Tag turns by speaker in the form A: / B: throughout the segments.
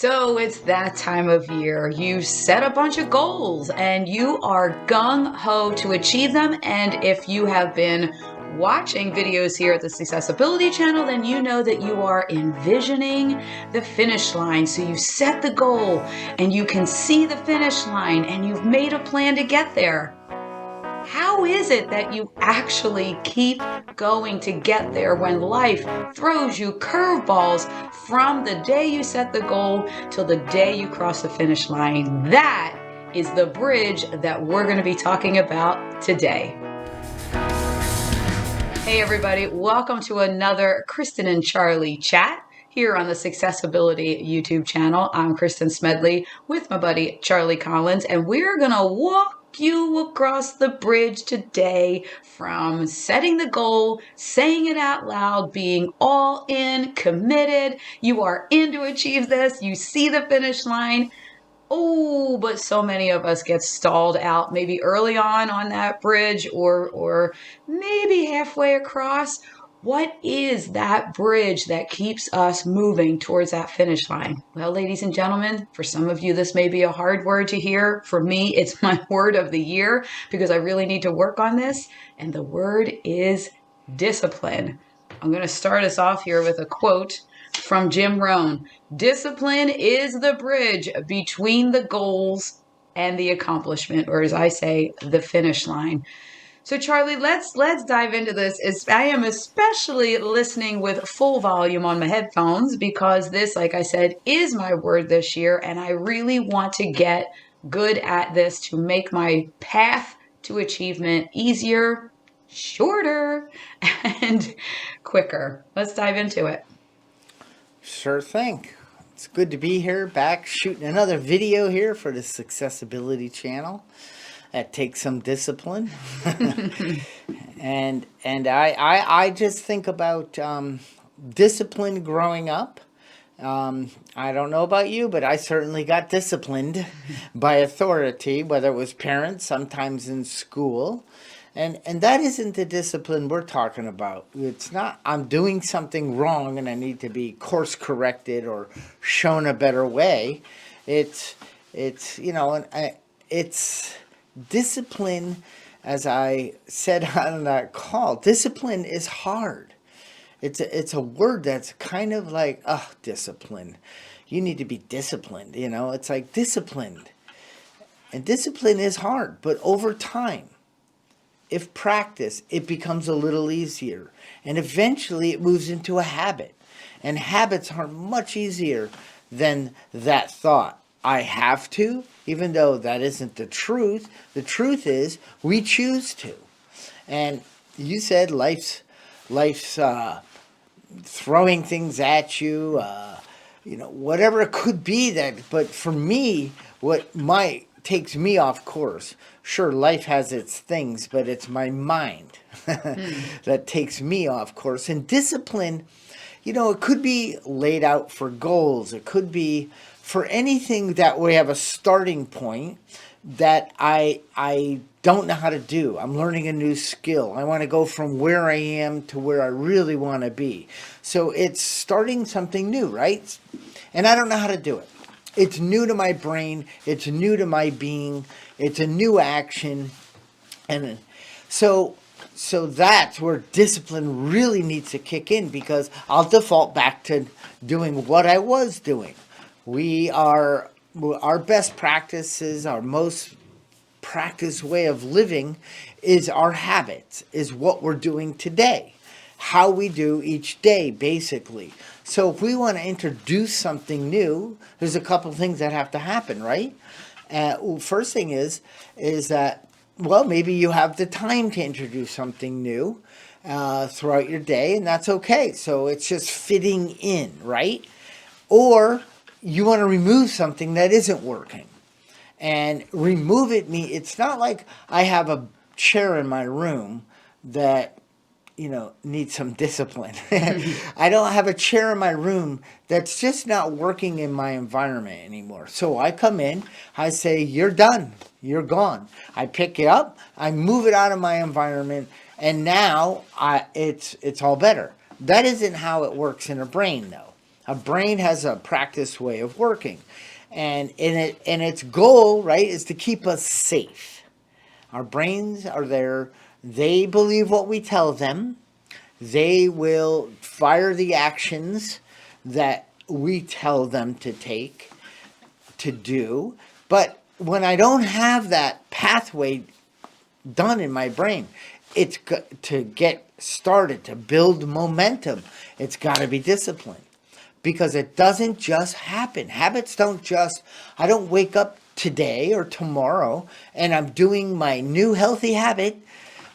A: So it's that time of year. You set a bunch of goals and you are gung ho to achieve them. And if you have been watching videos here at the Successability channel, then you know that you are envisioning the finish line. So you set the goal and you can see the finish line and you've made a plan to get there. How is it that you actually keep going to get there when life throws you curveballs from the day you set the goal till the day you cross the finish line? That is the bridge that we're going to be talking about today. Hey everybody, welcome to another Kristen and Charlie chat here on the Successability YouTube channel. I'm Kristen Smedley with my buddy Charlie Collins, and we're going to walk you across the bridge today from setting the goal, saying it out loud, being all in, committed. You are in to achieve this. You see the finish line. Oh, but so many of us get stalled out maybe early on that bridge or maybe halfway across. What is that bridge that keeps us moving towards that finish line? Well, ladies and gentlemen, for some of you, this may be a hard word to hear. For me, it's my word of the year because I really need to work on this. And the word is discipline. I'm going to start us off here with a quote from Jim Rohn. Discipline is the bridge between the goals and the accomplishment, or as I say, the finish line. So Charlie, let's dive into this. I am especially listening with full volume on my headphones because this, like I said, is my word this year, and I really want to get good at this to make my path to achievement easier, shorter, and quicker. Let's dive into it.
B: Sure thing. It's good to be here, back shooting another video here for the Successability channel. That takes some discipline, and I just think about discipline growing up. I don't know about you, but I certainly got disciplined by authority, whether it was parents, sometimes in school. And that isn't the discipline we're talking about. It's not I'm doing something wrong and I need to be course corrected or shown a better way. It's discipline, as I said on that call. Discipline is hard. It's a word that's kind of like, discipline. You need to be disciplined, It's like disciplined. And discipline is hard, but over time, if practice, it becomes a little easier. And eventually it moves into a habit. And habits are much easier than that thought. I have to, even though that isn't the truth. The truth is we choose to. And you said life's throwing things at you, whatever it could be that. But for me, what takes me off course. Sure, life has its things, but it's my mind that takes me off course. And discipline, it could be laid out for goals. It could be for anything that we have a starting point that I don't know how to do. I'm learning a new skill. I want to go from where I am to where I really want to be. So it's starting something new, right? And I don't know how to do it. It's new to my brain. It's new to my being. It's a new action. And so that's where discipline really needs to kick in, because I'll default back to doing what I was doing. Our best practices, our most practiced way of living is our habits, is what we're doing today. How we do each day, basically. So if we want to introduce something new, there's a couple things that have to happen, right? First thing is that, well, maybe you have the time to introduce something new throughout your day, and that's okay. So it's just fitting in, right? Or you want to remove something that isn't working. And remove it means it's not like I have a chair in my room that needs some discipline. I don't have a chair in my room that's just not working in my environment anymore. So I come in, I say, you're done, you're gone. I pick it up, I move it out of my environment, and now it's all better. That isn't how it works in a brain, though. A brain has a practiced way of working. And its goal, right, is to keep us safe. Our brains are there. They believe what we tell them. They will fire the actions that we tell them to take, to do. But when I don't have that pathway done in my brain, it's to get started, to build momentum, it's got to be disciplined, because it doesn't just happen. Habits don't just, I don't wake up today or tomorrow and I'm doing my new healthy habit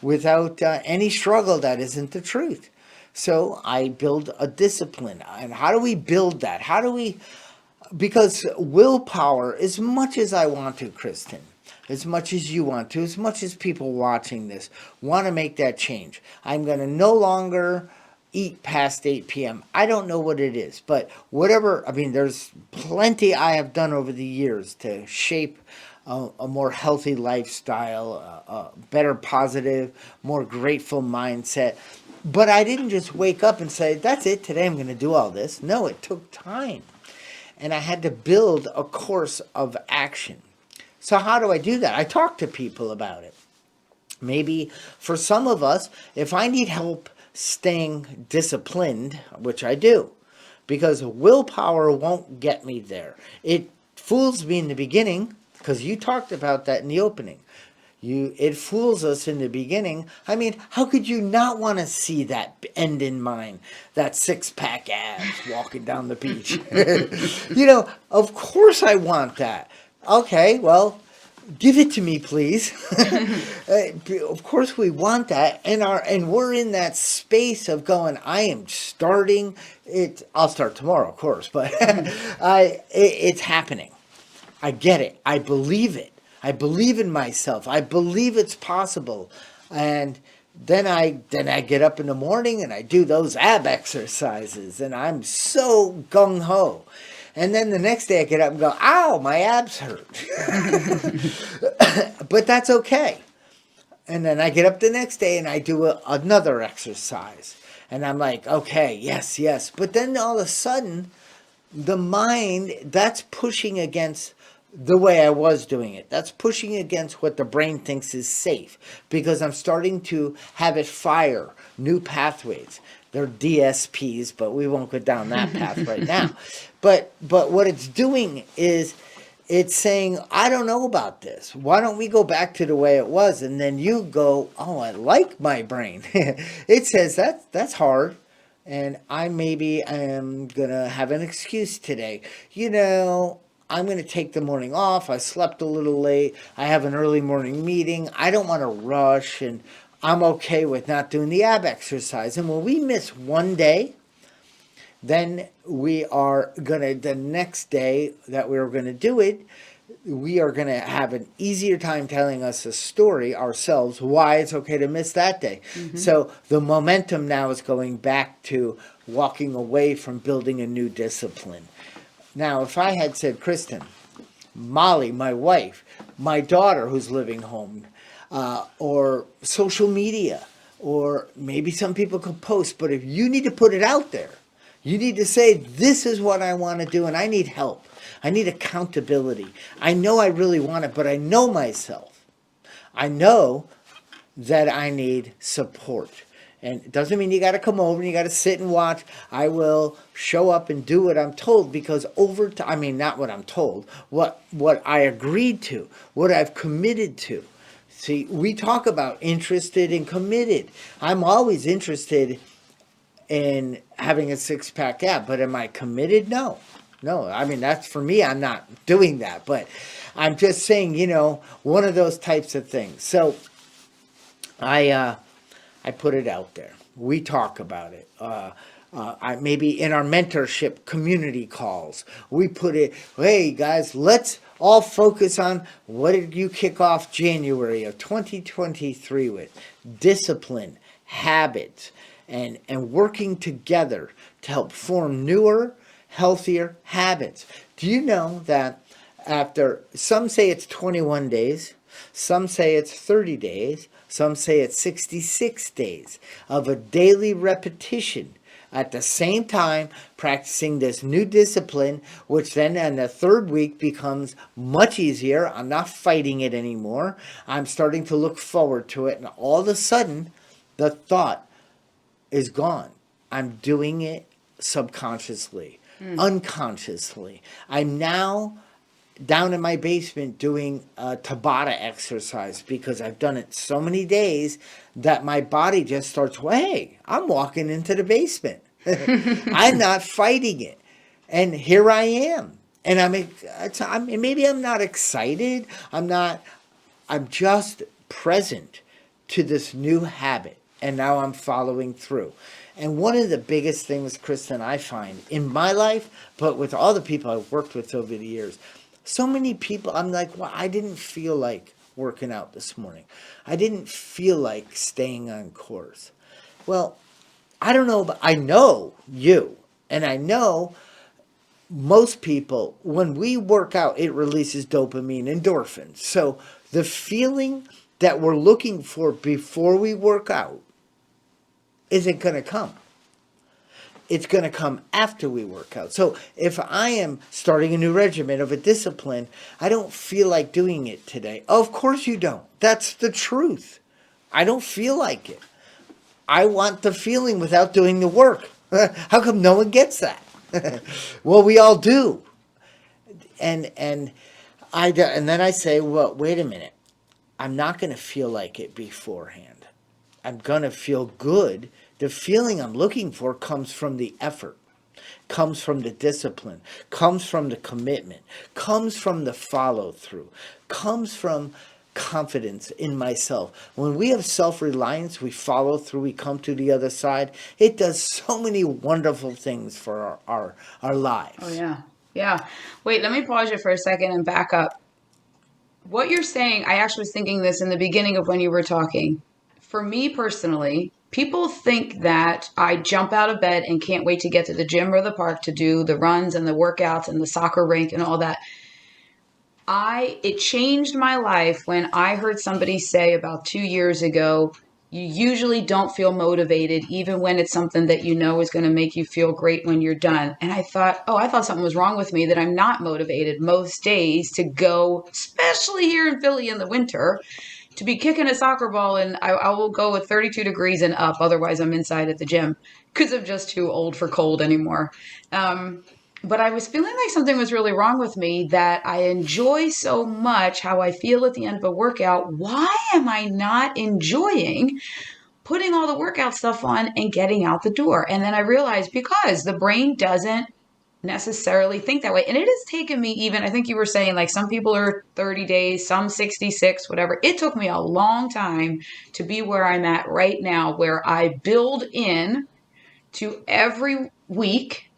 B: without any struggle. That isn't the truth. So I build a discipline. And how do we build that? How do we, because willpower, as much as I want to, Kristen, as much as you want to, as much as people watching this want to make that change, I'm going to no longer eat past 8 p.m. I don't know what it is, but whatever, I mean, there's plenty I have done over the years to shape a more healthy lifestyle, a better positive, more grateful mindset. But I didn't just wake up and say, that's it, today I'm going to do all this. No, it took time. And I had to build a course of action. So how do I do that? I talk to people about it. Maybe for some of us, if I need help staying disciplined, which I do, because willpower won't get me there. It fools me in the beginning, because you talked about that in the opening. It fools us in the beginning. I mean, how could you not want to see that end in mind? That six-pack abs walking down the beach. Of course I want that. Okay, well, give it to me, please. Of course we want that, and we're in that space of going, I am starting it. I'll start tomorrow, of course, but it's happening. I get it. I believe it. I believe in myself. I believe it's possible. And then I get up in the morning and I do those ab exercises and I'm so gung-ho. And then the next day I get up and go, ow, my abs hurt. But that's okay. And then I get up the next day and I do another exercise. And I'm like, okay, yes. But then all of a sudden, the mind, that's pushing against the way I was doing it. That's pushing against what the brain thinks is safe, because I'm starting to have it fire new pathways. They're DSPs, but we won't go down that path right now. But what it's doing is it's saying, I don't know about this. Why don't we go back to the way it was? And then you go, oh, I like my brain. It says that's hard. And I maybe am going to have an excuse today. I'm going to take the morning off. I slept a little late. I have an early morning meeting. I don't want to rush, and I'm okay with not doing the ab exercise. And when we miss one day, then we are going to, the next day that we're going to do it, we are going to have an easier time telling us a story ourselves why it's okay to miss that day. Mm-hmm. So the momentum now is going back to walking away from building a new discipline. Now, if I had said, Kristen, Molly, my wife, my daughter who's living home, or social media, or maybe some people could post, but if you need to put it out there, you need to say, this is what I want to do, and I need help. I need accountability. I know I really want it, but I know myself. I know that I need support. And it doesn't mean you got to come over and you got to sit and watch. I will show up and do what I'm told, because over time, I mean, not what I'm told, what I agreed to, what I've committed to. See, we talk about interested and committed. I'm always interested in having a six-pack ab, but am I committed? No. I mean, that's for me, I'm not doing that, but I'm just saying, one of those types of things. So I put it out there. We talk about it. Maybe in our mentorship community calls, we put it, hey guys, let's all focus on what did you kick off January of 2023 with? Discipline, habits, and working together to help form newer, healthier habits. Do you know that after, some say it's 21 days, some say it's 30 days, some say it's 66 days of a daily repetition, at the same time practicing this new discipline, which then in the third week becomes much easier. I'm not fighting it anymore. I'm starting to look forward to it. And all of a sudden, the thought is gone. I'm doing it subconsciously, unconsciously. I'm now down in my basement doing a Tabata exercise because I've done it so many days that my body just starts, well, hey, I'm walking into the basement. I'm not fighting it. And here I am. And maybe I'm not excited. I'm just present to this new habit. And now I'm following through. And one of the biggest things, Kristen, I find in my life, but with all the people I've worked with over the years, so many people, I'm like, well, I didn't feel like working out this morning. I didn't feel like staying on course. Well, I don't know, but I know you, and I know most people, when we work out, it releases dopamine, endorphins. So the feeling that we're looking for before we work out isn't going to come. It's going to come after we work out. So if I am starting a new regimen of a discipline, I don't feel like doing it today. Of course you don't. That's the truth. I don't feel like it. I want the feeling without doing the work. How come no one gets that? Well, we all do. And then I say, well, wait a minute. I'm not going to feel like it beforehand. I'm going to feel good. The feeling I'm looking for comes from the effort, comes from the discipline, comes from the commitment, comes from the follow through, comes from confidence in myself. When we have self-reliance, we follow through, we come to the other side. It does so many wonderful things for our lives.
A: Oh, yeah. Yeah. Wait, let me pause you for a second and back up. What you're saying, I actually was thinking this in the beginning of when you were talking. For me personally, people think that I jump out of bed and can't wait to get to the gym or the park to do the runs and the workouts and the soccer rink and all that. It changed my life when I heard somebody say about 2 years ago, you usually don't feel motivated even when it's something that you know is going to make you feel great when you're done. And I thought something was wrong with me, that I'm not motivated most days to go, especially here in Philly in the winter, to be kicking a soccer ball. And I will go with 32 degrees and up. Otherwise, I'm inside at the gym because I'm just too old for cold anymore. But I was feeling like something was really wrong with me, that I enjoy so much how I feel at the end of a workout. Why am I not enjoying putting all the workout stuff on and getting out the door? And then I realized, because the brain doesn't necessarily think that way. And it has taken me, even, I think you were saying, like, some people are 30 days, some 66, whatever. It took me a long time to be where I'm at right now, where I build in to every week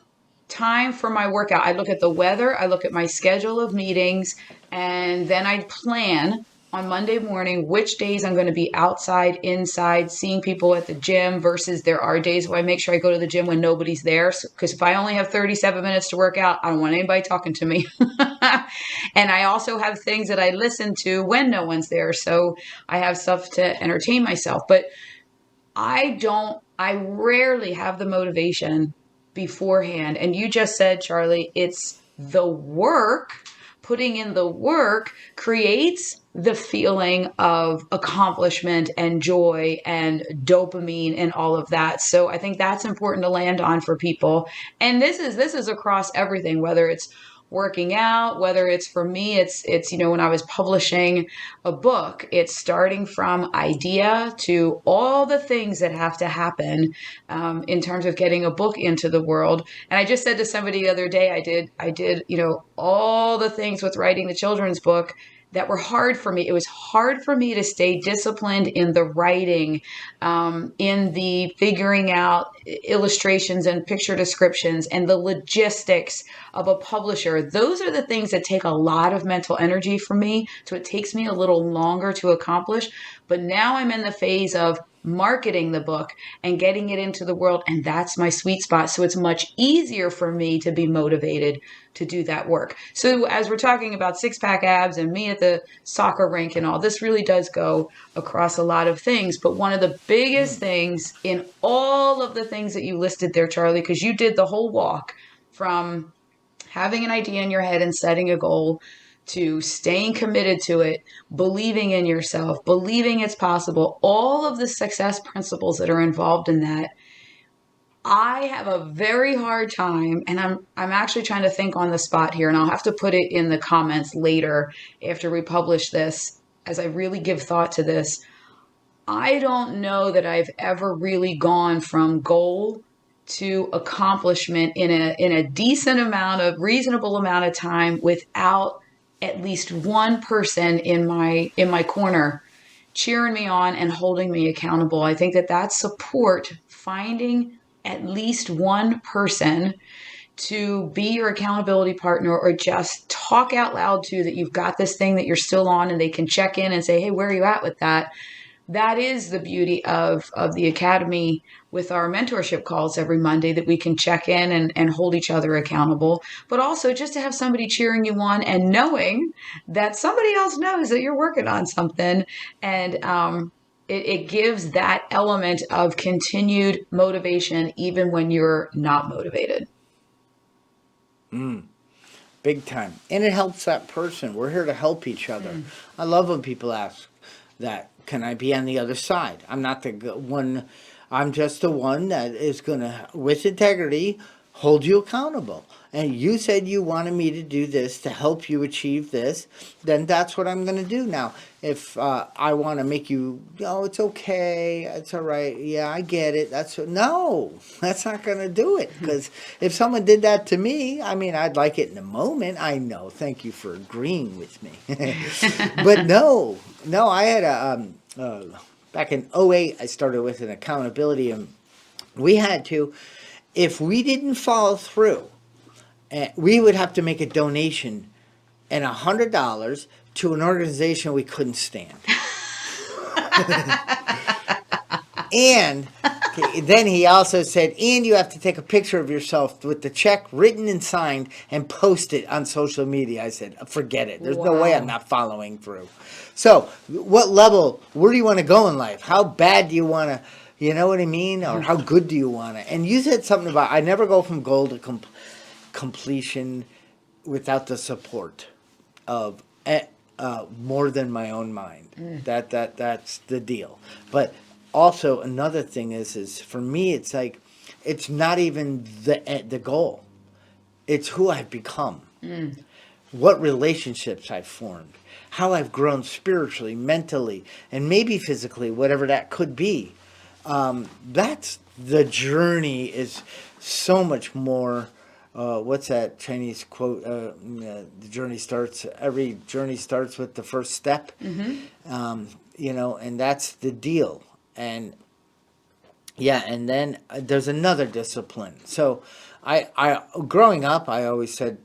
A: time for my workout. I look at the weather, I look at my schedule of meetings, and then I plan on Monday morning which days I'm going to be outside, inside, seeing people at the gym, versus there are days where I make sure I go to the gym when nobody's there. Because if I only have 37 minutes to work out, I don't want anybody talking to me. And I also have things that I listen to when no one's there. So I have stuff to entertain myself. But I rarely have the motivation beforehand. And you just said, Charlie, it's the work. Putting in the work creates the feeling of accomplishment and joy and dopamine and all of that. So I think that's important to land on for people. And this is across everything, whether it's working out, whether it's, for me, it's when I was publishing a book, it's starting from idea to all the things that have to happen in terms of getting a book into the world. And I just said to somebody the other day, I did all the things with writing the children's book that were hard for me. It was hard for me to stay disciplined in the writing, in the figuring out illustrations and picture descriptions and the logistics of a publisher. Those are the things that take a lot of mental energy from me. So it takes me a little longer to accomplish. But now I'm in the phase of marketing the book and getting it into the world. And that's my sweet spot. So it's much easier for me to be motivated to do that work. So as we're talking about six pack abs and me at the soccer rink and all, this really does go across a lot of things. But one of the biggest things in all of the things that you listed there, Charlie, because you did the whole walk from having an idea in your head and setting a goal to staying committed to it, believing in yourself, believing it's possible, all of the success principles that are involved in that. I have a very hard time, and I'm actually trying to think on the spot here, and I'll have to put it in the comments later after we publish this as I really give thought to this. I don't know that I've ever really gone from goal to accomplishment in a decent amount of reasonable amount of time without at least one person in my corner cheering me on and holding me accountable. I think that support, finding at least one person to be your accountability partner or just talk out loud to, that you've got this thing that you're still on and they can check in and say, hey, where are you at with that? That is the beauty of the Academy with our mentorship calls every Monday, that we can check in and hold each other accountable, but also just to have somebody cheering you on and knowing that somebody else knows that you're working on something. And it gives that element of continued motivation even when you're not motivated.
B: Big time. And it helps that person. We're here to help each other. I love when people ask that, can I be on the other side? I'm not the one, I'm just the one that is going to, with integrity, hold you accountable. And you said you wanted me to do this to help you achieve this, then that's what I'm going to do. Now, if I want to make you, oh, it's okay, it's all right, yeah, I get it. No, that's not going to do it. Because if someone did that to me, I mean, I'd like it in a moment. I know. Thank you for agreeing with me. But no, I had back in '08, I started with an accountability, and we had to, if we didn't follow through, we would have to make a donation and $100 to an organization we couldn't stand. And then he also said, and you have to take a picture of yourself with the check written and signed and post it on social media. I said, forget it. There's no way I'm not following through. So what level, where do you want to go in life? How bad do you want to, you know what I mean? Or how good do you want to? And you said something about, I never go from goal to completion without the support of more than my own mind. That's the deal. But also another thing is for me, it's like, it's not even the goal. It's who I've become, what relationships I've formed, how I've grown spiritually, mentally, and maybe physically, whatever that could be. That's the journey is so much more. What's that Chinese quote? Every journey starts with the first step. You know, and that's the deal. And yeah, and then there's another discipline. So I growing up, I always said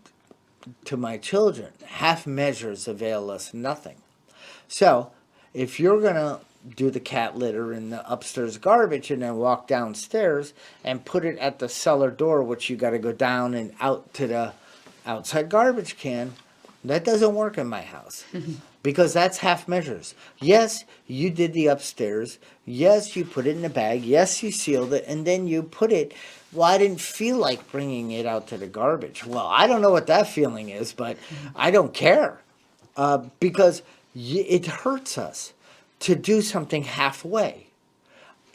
B: to my children, half measures avail us nothing. So if you're going to do the cat litter in the upstairs garbage and then walk downstairs and put it at the cellar door, which you got to go down and out to the outside garbage can, that doesn't work in my house. Because that's half measures. Yes, you did the upstairs. Yes, you put it in a bag. Yes, you sealed it. And then you put it, well, I didn't feel like bringing it out to the garbage. Well, I don't know what that feeling is, but I don't care. Because it hurts us to do something halfway.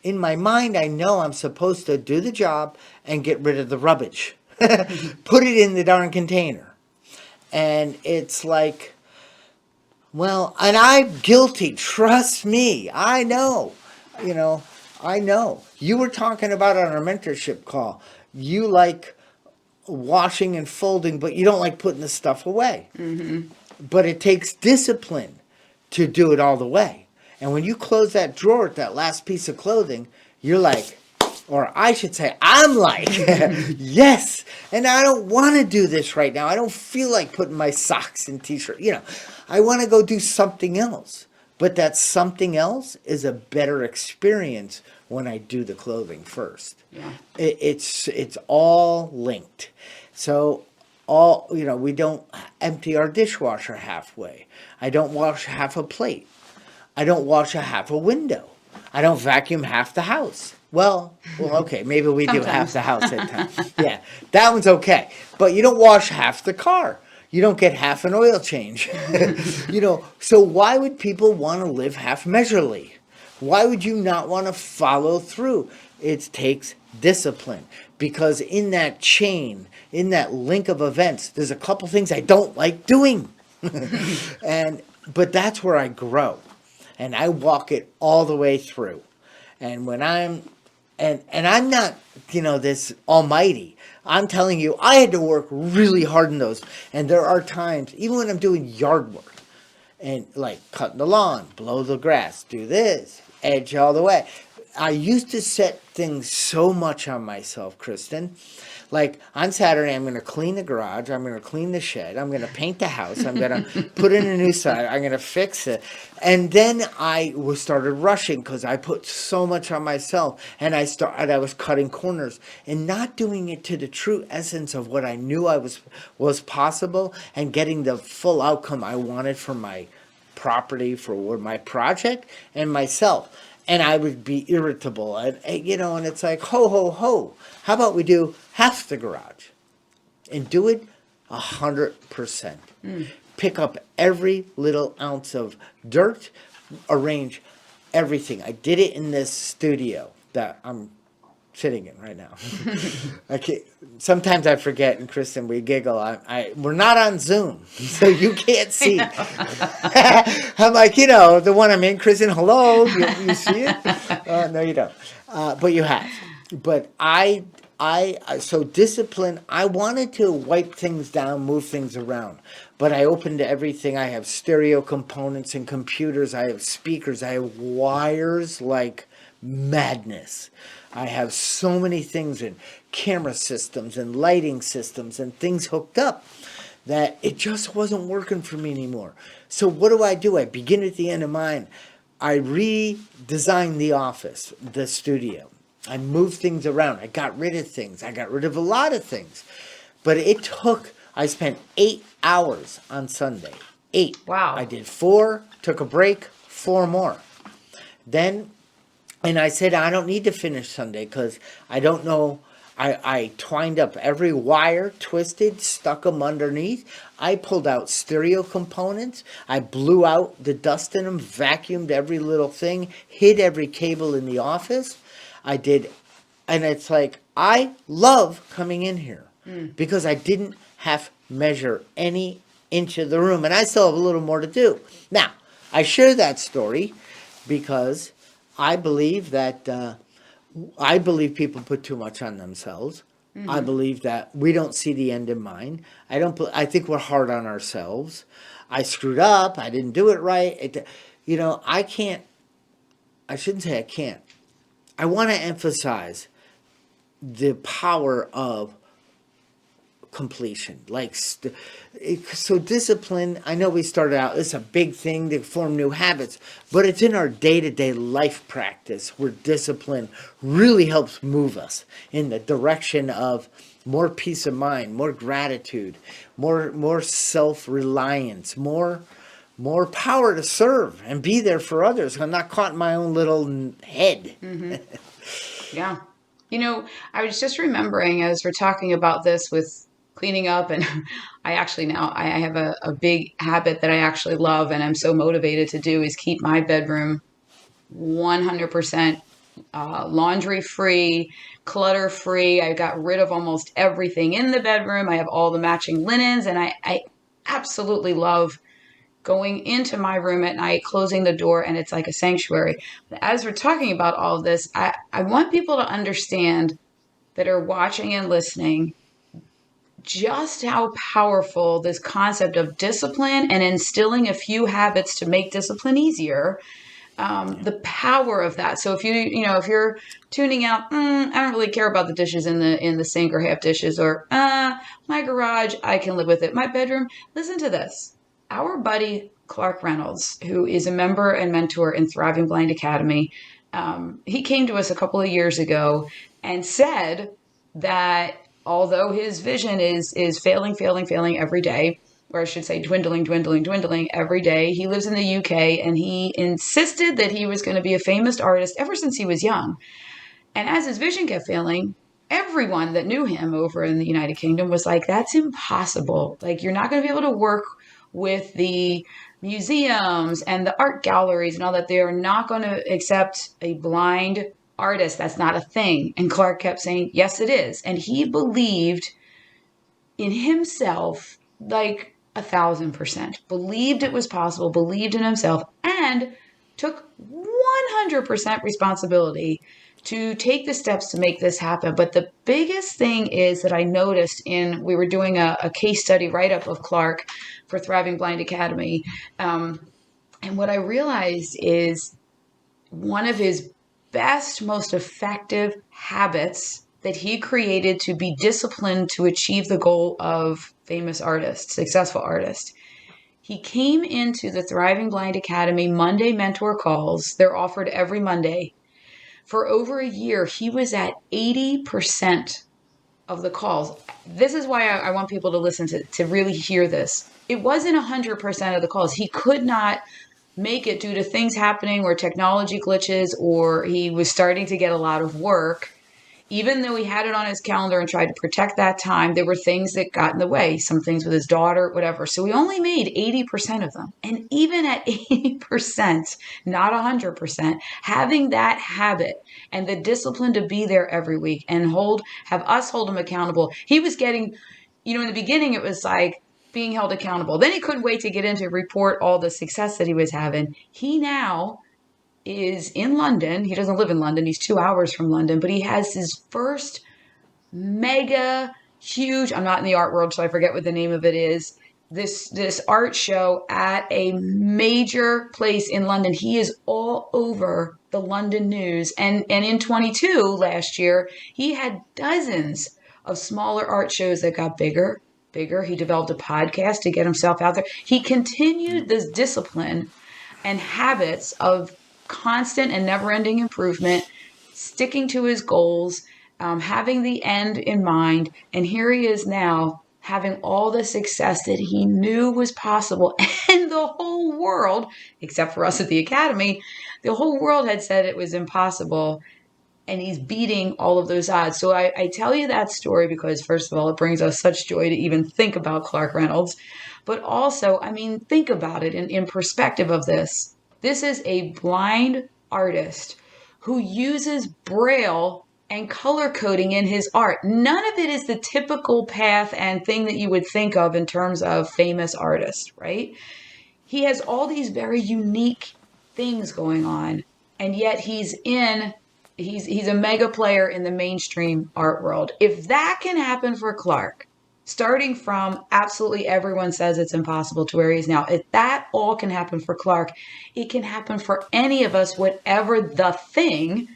B: In my mind, I know I'm supposed to do the job and get rid of the rubbish. Put it in the darn container. And it's like, well, and I'm guilty. Trust me. I know. You know, I know. You were talking about on our mentorship call, you like washing and folding, but you don't like putting the stuff away. But it takes discipline to do it all the way. And when you close that drawer with that last piece of clothing, you're like, or I should say, I'm like, yes. And I don't want to do this right now. I don't feel like putting my socks and t-shirt. You know, I want to go do something else. But that something else is a better experience when I do the clothing first.
A: Yeah.
B: It's all linked. So all we don't empty our dishwasher halfway. I don't wash half a plate. I don't wash a half a window. I don't vacuum half the house. Well, okay, maybe we do half
A: Sometimes.
B: the house at times. Yeah, that one's okay. But you don't wash half the car. You don't get half an oil change. So why would people want to live half measurely? Why would you not want to follow through? It takes discipline because in that chain, in that link of events, there's a couple things I don't like doing. But that's where I grow. And I walk it all the way through. And when I'm not, this almighty. I'm telling you, I had to work really hard in those. And there are times, even when I'm doing yard work, and like cutting the lawn, blow the grass, do this, edge all the way. I used to set things so much on myself, Kristen. Like on Saturday, I'm going to clean the garage. I'm going to clean the shed. I'm going to paint the house. I'm going to put in a new side. I'm going to fix it. And then I started rushing because I put so much on myself. And I was cutting corners and not doing it to the true essence of what I knew was possible and getting the full outcome I wanted for my property, for my project, and myself. And I would be irritable, and it's like, ho, ho, ho. How about we do half the garage and do it 100%? Pick up every little ounce of dirt, arrange everything. I did it in this studio that I'm sitting in right now. Sometimes I forget, and Kristen, we giggle. We're not on Zoom, so you can't see. I'm like, the one I'm in, Kristen. Hello, you see it? No, you don't. But you have. But so discipline. I wanted to wipe things down, move things around, but I opened everything. I have stereo components and computers. I have speakers. I have wires like madness. I have so many things in camera systems and lighting systems and things hooked up that it just wasn't working for me anymore. So what do? I begin at the end of mine. I redesigned the office, the studio. I moved things around. I got rid of things. I got rid of a lot of things. But I spent 8 hours on Sunday. 8.
A: Wow.
B: I did 4, took a break, 4 more. And I said, I don't need to finish Sunday because I don't know. I twined up every wire, twisted, stuck them underneath. I pulled out stereo components. I blew out the dust in them, vacuumed every little thing, hid every cable in the office. I did. And it's like, I love coming in here because I didn't have to measure any inch of the room. And I still have a little more to do. Now, I share that story because I believe people put too much on themselves. Mm-hmm. I believe that we don't see the end in mind. I think we're hard on ourselves. I screwed up. I didn't do it right. I can't. I shouldn't say I can't. I want to emphasize the power of completion. So discipline, I know we started out, it's a big thing to form new habits, but it's in our day-to-day life practice where discipline really helps move us in the direction of more peace of mind, more gratitude, more self-reliance, more power to serve and be there for others. I'm not caught in my own little head.
A: Mm-hmm. Yeah. I was just remembering as we're talking about this with cleaning up, and I actually now I have a big habit that I actually love and I'm so motivated to do is keep my bedroom 100% laundry free, clutter free. I got rid of almost everything in the bedroom. I have all the matching linens, and I absolutely love going into my room at night, closing the door, and it's like a sanctuary. But as we're talking about all of this, I want people to understand that are watching and listening just how powerful this concept of discipline and instilling a few habits to make discipline easier, the power of that. So if if you're tuning out, I don't really care about the dishes in the sink or half dishes, or my garage, I can live with it. My bedroom, listen to this. Our buddy Clark Reynolds, who is a member and mentor in Thriving Blind Academy. He came to us a couple of years ago and said that although his vision is failing every day, or I should say dwindling every day, he lives in the UK and he insisted that he was going to be a famous artist ever since he was young. And as his vision kept failing, everyone that knew him over in the United Kingdom was like, that's impossible. Like, you're not going to be able to work with the museums and the art galleries and all that. They are not going to accept a blind artist. That's not a thing. And Clark kept saying, yes, it is. And he believed in himself like 1,000%, believed it was possible, believed in himself, and took 100% responsibility to take the steps to make this happen. But the biggest thing is that I noticed we were doing a case study write-up of Clark for Thriving Blind Academy. And what I realized is one of his best, most effective habits that he created to be disciplined to achieve the goal of famous artist, successful artist. He came into the Thriving Blind Academy Monday mentor calls. They're offered every Monday. For over a year, he was at 80% of the calls. This is why I want people to listen to really hear this. It wasn't 100% of the calls. He could not make it due to things happening or technology glitches, or he was starting to get a lot of work. Even though he had it on his calendar and tried to protect that time, there were things that got in the way, some things with his daughter, whatever. So he only made 80% of them. And even at 80%, not 100%, having that habit and the discipline to be there every week and have us hold him accountable. He was getting, in the beginning, it was like being held accountable. Then he couldn't wait to get in to report all the success that he was having. He now is in London. He doesn't live in London. He's 2 hours from London, but he has his first mega huge, I'm not in the art world, so I forget what the name of it is, this art show at a major place in London. He is all over the London news. And in 22 last year, he had dozens of smaller art shows that got bigger. He developed a podcast to get himself out there. He continued this discipline and habits of constant and never-ending improvement, sticking to his goals, having the end in mind. And here he is now having all the success that he knew was possible. And the whole world, except for us at the Academy, the whole world had said it was impossible. And he's beating all of those odds. So I tell you that story because, first of all, it brings us such joy to even think about Clark Reynolds. But also, think about it in perspective of this. This is a blind artist who uses Braille and color coding in his art. None of it is the typical path and thing that you would think of in terms of famous artists, right? He has all these very unique things going on, and yet he's a mega player in the mainstream art world. If that can happen for Clark, starting from absolutely everyone says it's impossible to where he is now, if that all can happen for Clark, it can happen for any of us, whatever the thing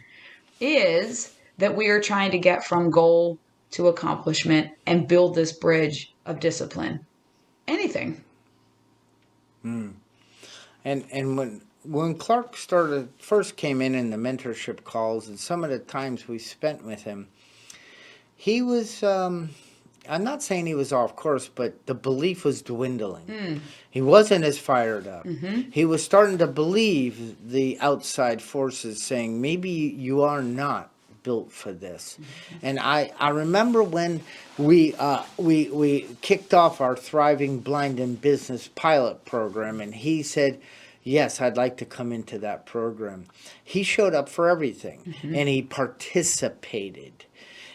A: is that we are trying to get from goal to accomplishment and build this bridge of discipline. Anything.
B: And when Clark first came in the mentorship calls and some of the times we spent with him, he was, I'm not saying he was off course, but the belief was dwindling. He wasn't as fired up. He was starting to believe the outside forces saying, maybe you are not built for this. And I remember when we kicked off our Thriving Blind in Business pilot program, and he said, yes, I'd like to come into that program. He showed up for everything, and he participated,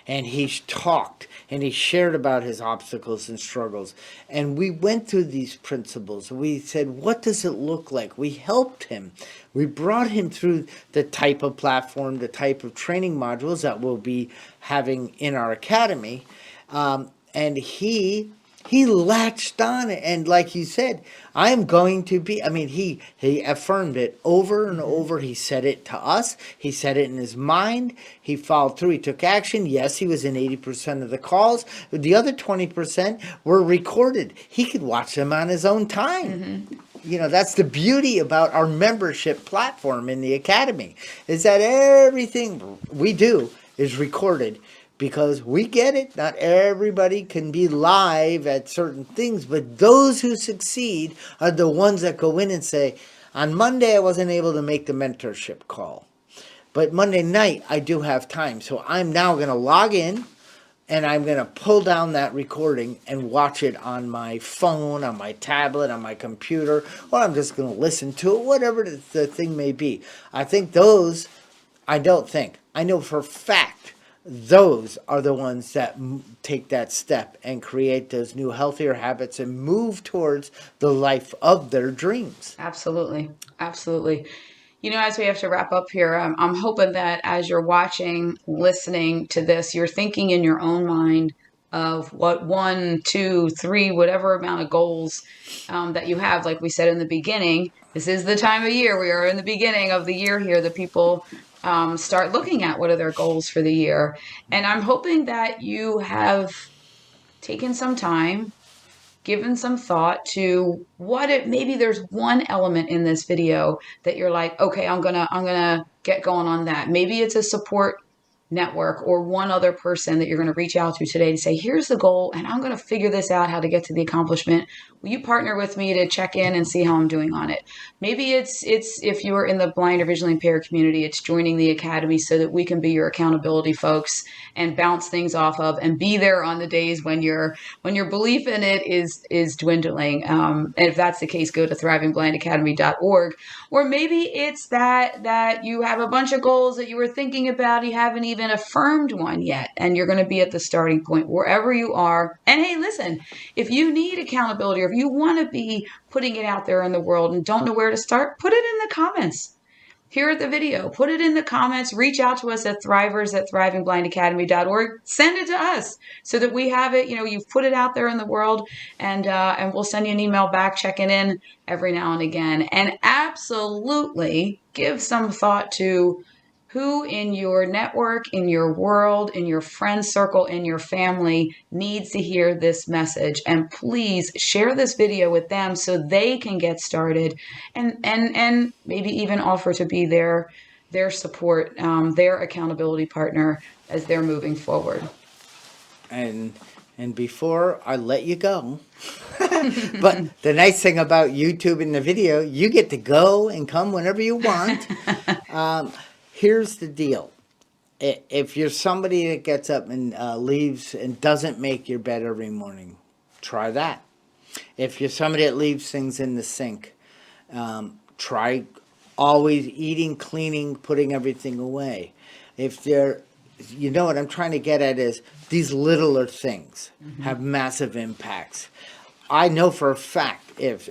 B: and he talked, and he shared about his obstacles and struggles. And we went through these principles. We said, what does it look like? We helped him. We brought him through the type of platform, the type of training modules that we'll be having in our academy. And he latched on, and like you said, I am going to be, he affirmed it over and over. He said it to us. He said it in his mind. He followed through. He took action. Yes, he was in 80% of the calls. The other 20% were recorded. He could watch them on his own time. that's the beauty about our membership platform in the Academy, is that everything we do is recorded, because we get it. Not everybody can be live at certain things, but those who succeed are the ones that go in and say, on Monday I wasn't able to make the mentorship call, but Monday night I do have time. So I'm now going to log in and I'm going to pull down that recording and watch it on my phone, on my tablet, on my computer, or I'm just going to listen to it, whatever the thing may be. I know for a fact those are the ones that take that step and create those new healthier habits and move towards the life of their dreams.
A: Absolutely. Absolutely. As we have to wrap up here, I'm hoping that as you're watching, listening to this, you're thinking in your own mind of what 1, 2, 3, whatever amount of goals that you have. Like we said in the beginning, this is the time of year. We are in the beginning of the year here that people start looking at what are their goals for the year. And I'm hoping that you have taken some time, given some thought to maybe there's one element in this video that you're like, okay, I'm gonna get going on that. Maybe it's a support network or one other person that you're going to reach out to today to say, here's the goal and I'm going to figure this out, how to get to the accomplishment. Will you partner with me to check in and see how I'm doing on it? Maybe it's if you're in the blind or visually impaired community, it's joining the Academy so that we can be your accountability folks and bounce things off of and be there on the days when your belief in it is dwindling. And if that's the case, go to thrivingblindacademy.org. Or maybe it's that you have a bunch of goals that you were thinking about, you haven't even affirmed one yet, and you're going to be at the starting point wherever you are. And hey, listen, if you need accountability or if you want to be putting it out there in the world and don't know where to start, put it in the comments here at the video. Put it in the comments. Reach out to us at thrivers@thrivingblindacademy.org. Send it to us so that we have it. You've put it out there in the world, and we'll send you an email back checking in every now and again. And absolutely give some thought to who in your network, in your world, in your friend circle, in your family needs to hear this message. And please share this video with them so they can get started and maybe even offer to be their support, their accountability partner as they're moving forward.
B: And before I let you go, but the nice thing about YouTube and the video, you get to go and come whenever you want. Here's the deal. If you're somebody that gets up and leaves and doesn't make your bed every morning, try that. If you're somebody that leaves things in the sink, try always eating, cleaning, putting everything away. If they're, what I'm trying to get at is these littler things have massive impacts. I know for a fact if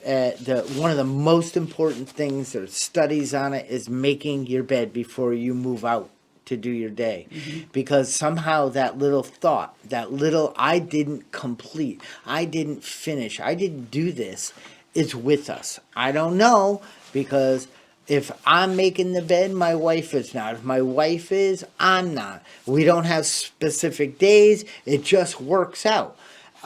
B: one of the most important things, there's studies on it, is making your bed before you move out to do your day. Because somehow that little thought, that little I didn't complete, I didn't finish, I didn't do this, is with us. I don't know, because if I'm making the bed, my wife is not. If my wife is, I'm not. We don't have specific days. It just works out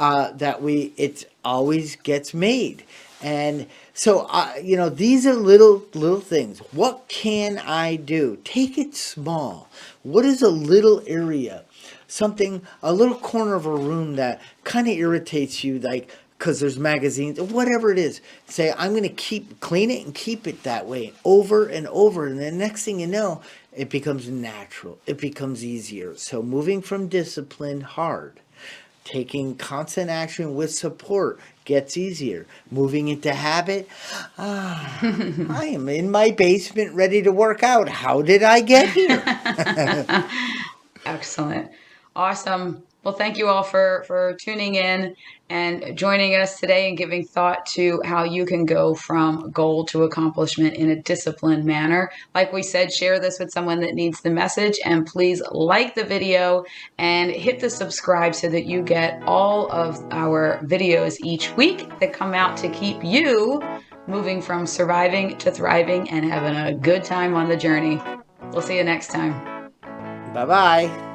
B: it always gets made. And so, these are little things. What can I do? Take it small. What is a little area? A little corner of a room that kind of irritates you, like, because there's magazines, or whatever it is. Say, I'm going to clean it and keep it that way over and over. And the next thing you know, it becomes natural. It becomes easier. So moving from discipline, hard. Taking constant action with support gets easier. Moving into habit, I am in my basement ready to work out. How did I get here?
A: Excellent. Awesome. Well, thank you all for tuning in and joining us today and giving thought to how you can go from goal to accomplishment in a disciplined manner. Like we said, share this with someone that needs the message, and please like the video and hit the subscribe so that you get all of our videos each week that come out to keep you moving from surviving to thriving and having a good time on the journey. We'll see you next time.
B: Bye-bye.